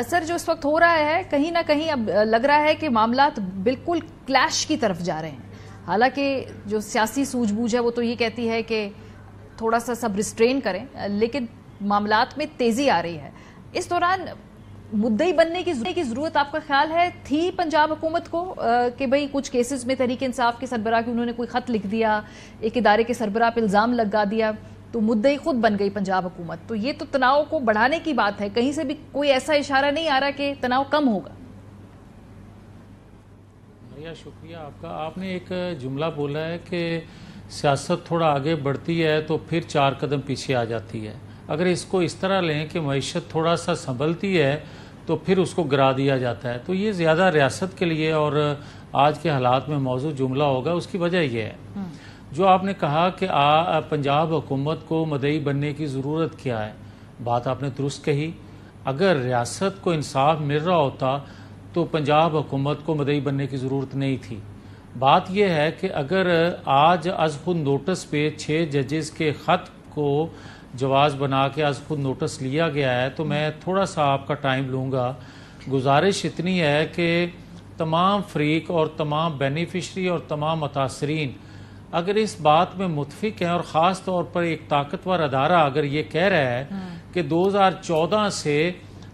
سر جو اس وقت ہو رہا ہے کہیں نہ کہیں اب لگ رہا ہے کہ معاملات بالکل کلیش کی طرف جا رہے ہیں، حالانکہ جو سیاسی سوجھ بوجھ ہے وہ تو یہ کہتی ہے کہ تھوڑا سا سب ریسٹرین کریں، لیکن معاملات میں تیزی آ رہی ہے۔ اس دوران مدعی بننے کی ضرورت آپ کا خیال ہے تھی پنجاب حکومت کو کہ بھئی کچھ کیسز میں تحریک انصاف کے سربراہ کی انہوں نے کوئی خط لکھ دیا، ایک ادارے کے سربراہ پہ الزام لگا دیا تو مدعی خود بن گئی پنجاب حکومت، تو یہ تو تناؤ کو بڑھانے کی بات ہے، کہیں سے بھی کوئی ایسا اشارہ نہیں آ رہا کہ تناؤ کم ہوگا؟ شکریہ آپ کا۔ آپ نے ایک جملہ بولا ہے کہ سیاست تھوڑا آگے بڑھتی ہے تو پھر 4 قدم پیچھے آ جاتی ہے۔ اگر اس کو اس طرح لیں کہ معیشت تھوڑا سا سنبھلتی ہے تو پھر اس کو گرا دیا جاتا ہے، تو یہ زیادہ ریاست کے لیے اور آج کے حالات میں موضوع جملہ ہوگا۔ اس کی وجہ یہ ہے جو آپ نے کہا کہ پنجاب حکومت کو مدعی بننے کی ضرورت کیا ہے، بات آپ نے درست کہی۔ اگر ریاست کو انصاف مل رہا ہوتا تو پنجاب حکومت کو مدعی بننے کی ضرورت نہیں تھی۔ بات یہ ہے کہ اگر آج از خود نوٹس پہ 6 ججز کے خط کو جواز بنا کے از خود نوٹس لیا گیا ہے تو میں تھوڑا سا آپ کا ٹائم لوں گا۔ گزارش اتنی ہے کہ تمام فریق اور تمام بینیفیشری اور تمام متاثرین اگر اس بات میں متفق ہیں، اور خاص طور پر ایک طاقتور ادارہ اگر یہ کہہ رہا ہے کہ 2014 سے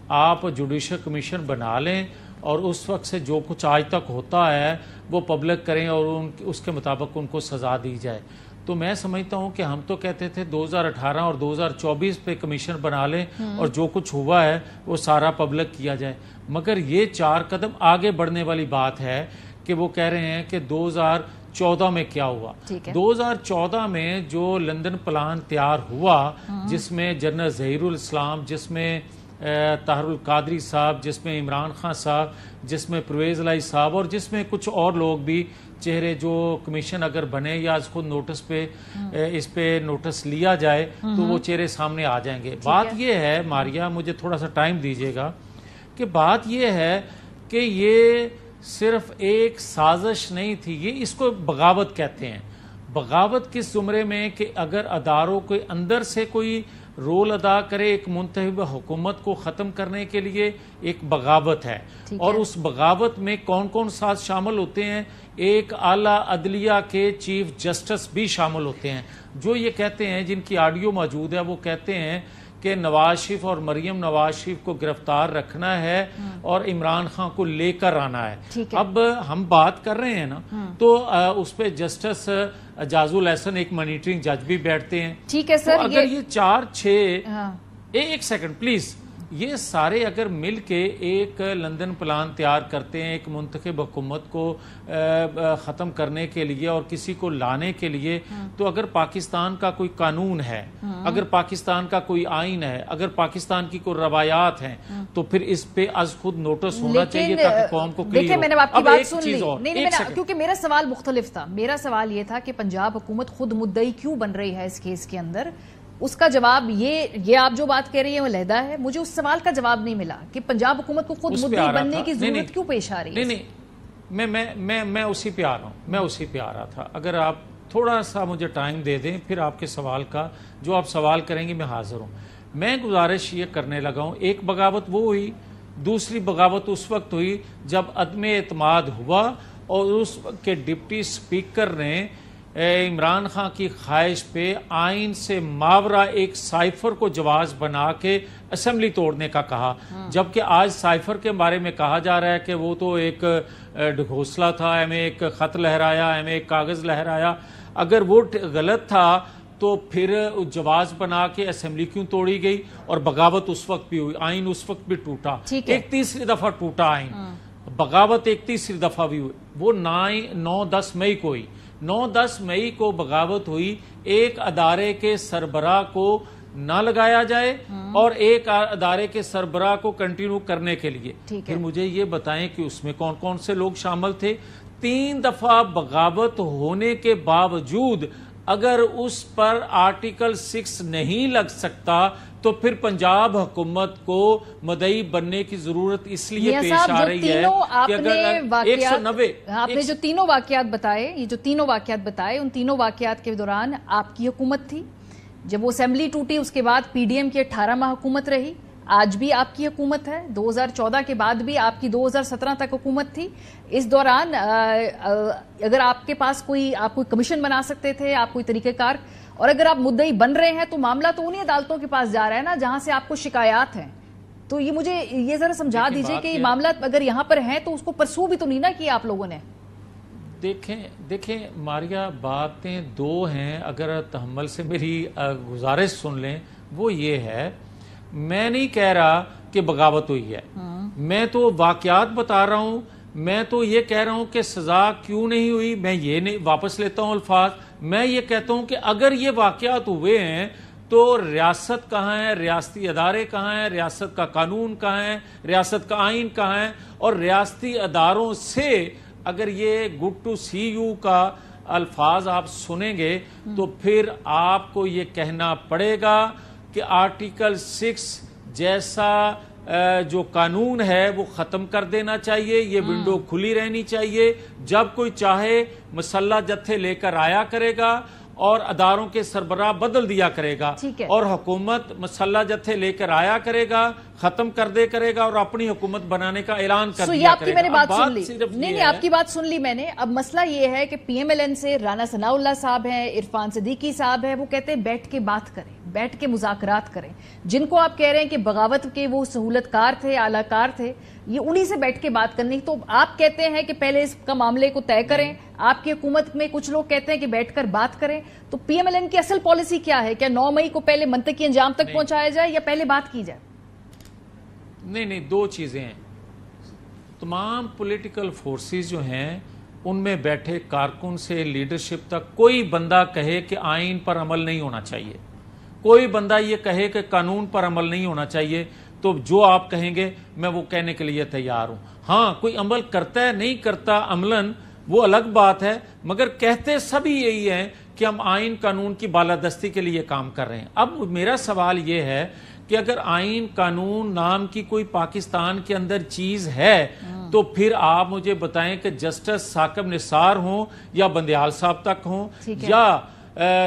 آپ جوڈیشل کمیشن بنا لیں اور اس وقت سے جو کچھ آج تک ہوتا ہے وہ پبلک کریں اور اس کے مطابق ان کو سزا دی جائے، تو میں سمجھتا ہوں کہ ہم تو کہتے تھے 2018 اور 2024 پہ کمیشن بنا لیں اور جو کچھ ہوا ہے وہ سارا پبلک کیا جائے، مگر یہ 4 قدم آگے بڑھنے والی بات ہے کہ وہ کہہ رہے ہیں کہ 2014 میں کیا ہوا۔ 2014 میں جو لندن پلان تیار ہوا جس میں جنرل ظہیر الاسلام، جس میں طاہر القادری صاحب، جس میں عمران خان صاحب، جس میں پرویز الہی صاحب اور جس میں کچھ اور لوگ بھی چہرے جو کمیشن اگر بنے یا اس کو نوٹس پہ اس پہ نوٹس لیا جائے تو وہ چہرے سامنے آ جائیں گے۔ بات یہ ہے ماریا، مجھے تھوڑا سا ٹائم دیجیے گا، کہ بات یہ ہے کہ یہ صرف ایک سازش نہیں تھی، یہ اس کو بغاوت کہتے ہیں۔ بغاوت کس زمرے میں کہ اگر اداروں کے اندر سے کوئی رول ادا کرے ایک منتخب حکومت کو ختم کرنے کے لیے، ایک بغاوت ہے۔ اور اس بغاوت میں کون کون ساتھ شامل ہوتے ہیں؟ ایک اعلیٰ عدلیہ کے چیف جسٹس بھی شامل ہوتے ہیں، جو یہ کہتے ہیں، جن کی آڈیو موجود ہے، وہ کہتے ہیں کہ نواز شریف اور مریم نواز شریف کو گرفتار رکھنا ہے اور عمران خان کو لے کر آنا ہے۔ اب ہم بات کر رہے ہیں نا، تو اس پہ جسٹس اعجاز الاحسن ایک مانیٹرنگ جج بھی بیٹھتے ہیں۔ ٹھیک ہے سر، اگر یہ 4-6 ایک سیکنڈ پلیز، یہ سارے اگر مل کے ایک لندن پلان تیار کرتے ہیں ایک منتخب حکومت کو ختم کرنے کے لیے اور کسی کو لانے کے لیے، تو اگر پاکستان کا کوئی قانون ہے، اگر پاکستان کا کوئی آئین ہے، اگر پاکستان کی کوئی روایات ہیں، تو پھر اس پہ از خود نوٹس ہونا چاہیے تاکہ قوم کو کلیئر ہو۔ میں نے آپ کی بات سن لی، کیونکہ میرا سوال مختلف تھا۔ میرا سوال یہ تھا کہ پنجاب حکومت خود مدعی کیوں بن رہی ہے اس کیس کے اندر؟ اس کا جواب یہ آپ جو بات کہہ رہی ہیں وہ علیحدہ ہے، مجھے اس سوال کا جواب نہیں ملا کہ پنجاب حکومت کو خود مدعی بننے کی ضرورت کیوں پیش آ رہی ہے؟ نہیں، میں اسی پہ آ رہا ہوں، میں اسی پہ آ رہا تھا۔ اگر آپ تھوڑا سا مجھے ٹائم دے دیں، پھر آپ کے سوال کا جو آپ سوال کریں گے میں حاضر ہوں۔ میں گزارش یہ کرنے لگا ہوں، ایک بغاوت وہ ہوئی، دوسری بغاوت اس وقت ہوئی جب عدم اعتماد ہوا اور اس وقت کے ڈپٹی اسپیکر نے عمران خان کی خواہش پہ آئین سے ماورا ایک سائفر کو جواز بنا کے اسمبلی توڑنے کا کہا، جبکہ آج سائفر کے بارے میں کہا جا رہا ہے کہ وہ تو ایک ڈھکوسلا تھا، ہمیں ایک خط لہرایا، ہمیں ایک کاغذ لہرایا۔ اگر وہ غلط تھا تو پھر جواز بنا کے اسمبلی کیوں توڑی گئی؟ اور بغاوت اس وقت بھی ہوئی، آئین اس وقت بھی ٹوٹا، ایک تیسری دفعہ ٹوٹا آئین، بغاوت ایک تیسری دفعہ بھی ہوئی، وہ 9-10 مئی کو ہوئی۔ 9-10 مئی کو بغاوت ہوئی، ایک ادارے کے سربراہ کو نہ لگایا جائے اور ایک ادارے کے سربراہ کو کنٹینیو کرنے کے لیے۔ پھر مجھے یہ بتائیں کہ اس میں کون کون سے لوگ شامل تھے؟ 3 دفعہ بغاوت ہونے کے باوجود اگر اس پر آرٹیکل 6 نہیں لگ سکتا تو پھر پنجاب حکومت کو مدعی بننے کی ضرورت اس لیے پیش آ رہی ہے کہ اگر 190 آپ نے جو تینوں واقعات بتائے، ان تینوں واقعات کے دوران آپ کی حکومت تھی، جب وہ اسمبلی ٹوٹی اس کے بعد پی ڈی ایم کی 18 ماہ حکومت رہی، آج بھی آپ کی حکومت ہے, 2014 کے بعد بھی آپ کی 2017 تک حکومت تھی. اس دوران اگر آپ کے پاس آپ کوئی کمیشن بنا سکتے تھے, آپ کوئی طریقہ کار, اور اگر آپ مدعی بن رہے ہیں تو معاملہ تو انہی عدالتوں کے پاس جا رہا ہے نا جہاں سے آپ کو شکایات ہیں. تو یہ مجھے یہ ذرا سمجھا دیجئے کہ یہ معاملات اگر یہاں پر ہیں تو اس کو پرسو بھی تو نہیں نا کیا آپ لوگوں نے. دیکھیں ماریا, باتیں دو ہیں. اگر تحمل سے میری گزارش سن لیں, وہ یہ ہے, میں نہیں کہہ رہا کہ بغاوت ہوئی ہے, میں تو واقعات بتا رہا ہوں. میں تو یہ کہہ رہا ہوں کہ سزا کیوں نہیں ہوئی. میں یہ نہیں, واپس لیتا ہوں الفاظ. میں یہ کہتا ہوں کہ اگر یہ واقعات ہوئے ہیں تو ریاست کہاں ہے, ریاستی ادارے کہاں ہیں, ریاست کا قانون کہاں ہے, ریاست کا آئین کہاں ہے. اور ریاستی اداروں سے اگر یہ گڈ ٹو سی یو کا الفاظ آپ سنیں گے تو پھر آپ کو یہ کہنا پڑے گا کہ آرٹیکل 6 جیسا جو قانون ہے وہ ختم کر دینا چاہیے. یہ ونڈو کھلی رہنی چاہیے. جب کوئی چاہے مسلح جتھے لے کر آیا کرے گا اور اداروں کے سربراہ بدل دیا کرے گا, اور حکومت مسلح جتھے لے کر آیا کرے گا, ختم کر دے کرے گا اور اپنی حکومت بنانے کا اعلان کر دیا کرے گا. میں نے بات سن لی. نہیں, آپ کی بات سن لی میں نے. اب مسئلہ یہ ہے کہ پی ایم ایل این سے رانا ثناء اللہ صاحب ہیں, عرفان صدیقی صاحب ہیں, وہ کہتے ہیں بیٹھ کے بات کریں, بیٹھ کے مذاکرات کریں. جن کو آپ کہہ رہے ہیں کہ بغاوت کے وہ سہولت کار تھے, اعلی کار تھے, یہ انہی سے بیٹھ کے بات کرنی. تو آپ کہتے ہیں کہ پہلے اس کا معاملے کو طے کریں. آپ کی حکومت میں کچھ لوگ کہتے ہیں کہ بیٹھ کر بات کریں. تو پی ایم ایل این کی اصل پالیسی کیا ہے؟ کیا 9 مئی کو پہلے منطقی انجام تک پہنچایا جائے یا پہلے بات کی جائے؟ نہیں, دو چیزیں ہیں. تمام پولیٹیکل فورسز جو ہیں ان میں بیٹھے کارکن سے لیڈرشپ تک کوئی بندہ کہے کہ آئین پر عمل نہیں ہونا چاہیے, کوئی بندہ یہ کہے کہ قانون پر عمل نہیں ہونا چاہیے, تو جو آپ کہیں گے میں وہ کہنے کے لیے تیار ہوں. ہاں, کوئی عمل کرتا ہے نہیں کرتا عملاً وہ الگ بات ہے, مگر کہتے سبھی یہی ہیں کہ ہم آئین قانون کی بالادستی کے لیے کام کر رہے ہیں. اب میرا سوال یہ ہے کہ اگر آئین قانون نام کی کوئی پاکستان کے اندر چیز ہے تو پھر آپ مجھے بتائیں کہ جسٹس ثاقب نثار ہوں یا بندیال صاحب تک ہوں یا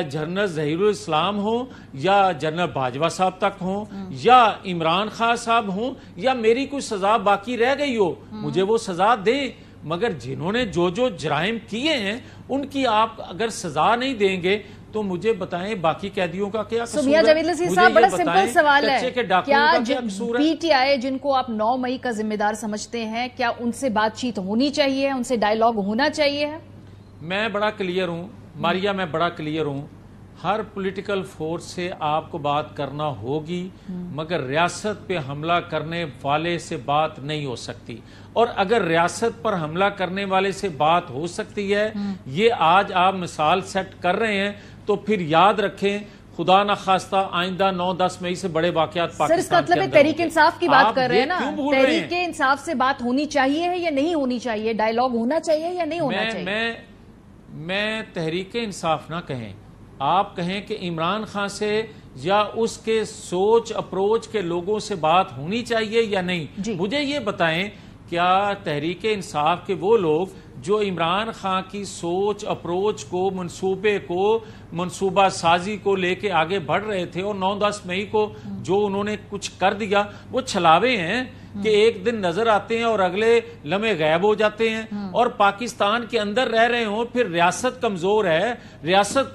جنرل ظہیر الاسلام ہوں یا جنرل باجوہ صاحب تک ہوں یا عمران خان صاحب ہوں یا میری کوئی سزا باقی رہ گئی ہو, مجھے وہ سزا دیں. مگر جنہوں نے جو جرائم کیے ہیں ان کی آپ اگر سزا نہیں دیں گے تو مجھے بتائیں باقی قیدیوں کا کیا قصور ہے؟ سمیہ جاوید لذیذ صاحب, بڑا سمپل سوال ہے, کیا پی ٹی آئی جن کو آپ 9 مئی کا ذمہ دار سمجھتے ہیں, کیا ان سے بات چیت ہونی چاہیے, ان سے ڈائیلاگ ہونا چاہیے؟ میں بڑا کلیئر ہوں ماریا, میں بڑا کلیئر ہوں. ہر پولیٹیکل فورس سے آپ کو بات کرنا ہوگی, مگر ریاست پہ حملہ کرنے والے سے بات نہیں ہو سکتی. اور اگر ریاست پر حملہ کرنے والے سے بات ہو سکتی ہے, یہ آج آپ مثال سیٹ کر رہے ہیں, تو پھر یاد رکھیں خدا نخواستہ آئندہ 9-10 مئی سے بڑے واقعات پاکستان کے اندر. سر, اس کا مطلب تحریک انصاف کی بات کر رہے ہیں نا, تحریک انصاف سے بات ہونی چاہیے یا نہیں ہونی چاہیے, ڈائیلاگ ہونا چاہیے یا نہیں ہونا چاہیے؟ میں تحریک انصاف نہ کہیں, آپ کہیں کہ عمران خان سے یا اس کے سوچ اپروچ کے لوگوں سے بات ہونی چاہیے یا نہیں. مجھے یہ بتائیں, کیا تحریک انصاف کے وہ لوگ جو عمران خان کی سوچ اپروچ کو, منصوبے کو, منصوبہ سازی کو لے کے آگے بڑھ رہے تھے اور 9-10 مئی کو جو انہوں نے کچھ کر دیا وہ چھلاوے ہیں کہ ایک دن نظر آتے ہیں اور اگلے لمحے غائب ہو جاتے ہیں, اور پاکستان کے اندر رہ رہے ہوں, پھر ریاست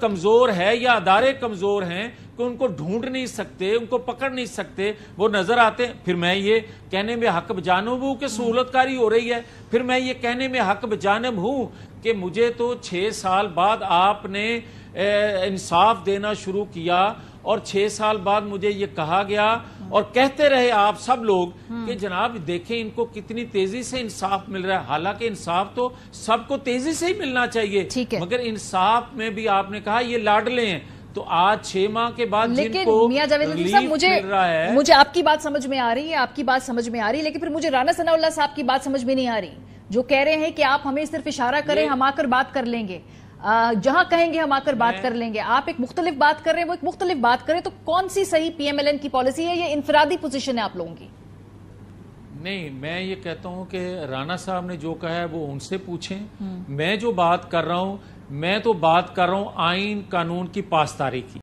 کمزور ہے یا ادارے کمزور ہیں کہ ان کو ڈھونڈ نہیں سکتے, ان کو پکڑ نہیں سکتے, وہ نظر آتے ہیں. پھر میں یہ کہنے میں حق بجانب ہوں کہ سہولت کاری ہو رہی ہے, پھر میں یہ کہنے میں حق بجانب ہوں کہ مجھے تو 6 سال بعد آپ نے انصاف دینا شروع کیا اور 6 سال بعد مجھے یہ کہا گیا اور کہتے رہے آپ سب لوگ کہ جناب دیکھیں ان کو کتنی تیزی سے انصاف مل رہا ہے. حالانکہ انصاف تو سب کو تیزی سے ہی ملنا چاہیے, مگر انصاف میں بھی آپ نے کہا یہ لاڈلے ہیں. تو آج 6 ماہ کے بعد جن کو ریلیف مل رہا ہے, مجھے آپ کی بات سمجھ میں آ رہی ہے, آپ کی بات سمجھ میں آ رہی ہے, لیکن پھر مجھے رانا ثناء اللہ صاحب کی بات سمجھ میں نہیں آ رہی, جو کہہ رہے ہیں کہ آپ ہمیں صرف اشارہ کریں, ہم آ کر بات کر لیں گے, جہاں کہیں گے ہم آ کر بات کر لیں گے. آپ ایک مختلف بات کر رہے ہیں, وہ ایک مختلف بات کریں. تو کون سی صحیح پی ایم ایل این کی پالیسی ہے, یہ انفرادی پوزیشن ہے آپ لوگوں کی؟ نہیں, میں یہ کہتا ہوں کہ رانا صاحب نے جو کہا ہے وہ ان سے پوچھیں. میں جو بات کر رہا ہوں, میں تو بات کر رہا ہوں آئین قانون کی پاسداری کی.